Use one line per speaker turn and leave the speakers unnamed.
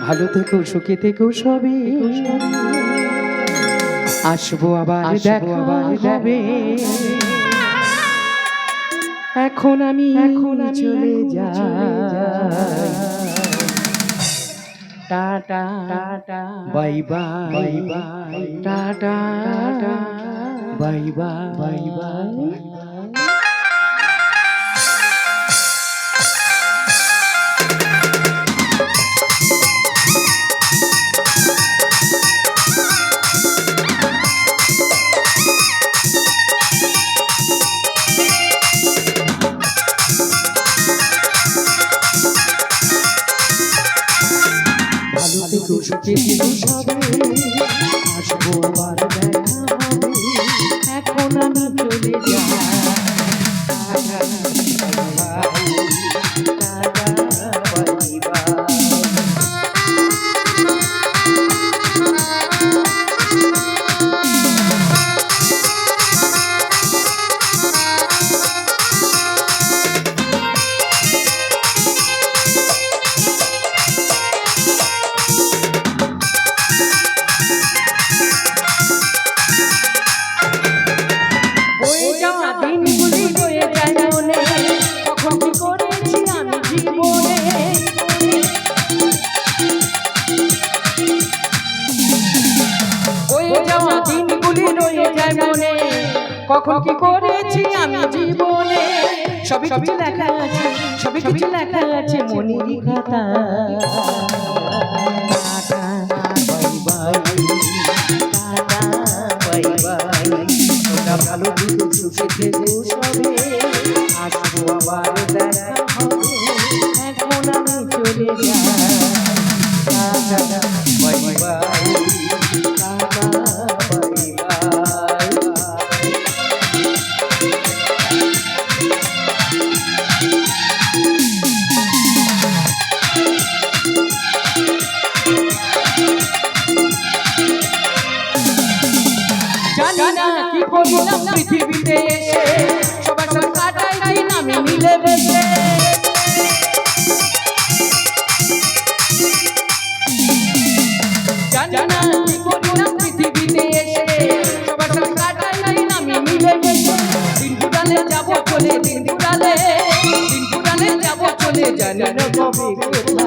ভালো থেকো, সুখে থেকো সবে। আসবো আবার, দেখা হবে। এখন আমি চলে যাই। Tata bye bye, tata bye bye. ভালো থেকো, সুখে থেকো সবে। আসবো আবার, দেখা হবে। এখন আমি চলে যাই। Tata bye bye. দিনগুলি রয়ে যায় মনে, কখন কি করেছি আমি জীবনে। বয়ে যাওয়া দিনগুলি রয়ে যায় মনে, কখন কি করেছি আমি জীবনে। সবই কিছু লেখা আছে, সবই কিছু লেখা আছে মনের খাতা। Tata bye bye, tata bye bye. তোমরা ভালো থেকো, সুখে থেকো সবে। আসবো আবার, দেখা হবে। এখন আমি চলে যাই। Tata bye bye, tata bye bye. জানি না কি করিলাম পৃথিবীতে এসে, সবার সঙ্গে কাটাই দিন আমি মিলে বেশে। জানি না কি করিলাম পৃথিবীতে এসে, সবার সঙ্গে কাটাই দিন আমি মিলে বেশে। দিন ফুরালে যাবো চলে, দিন ফুরালে যাব চলে, জানি না কবে কোথায়।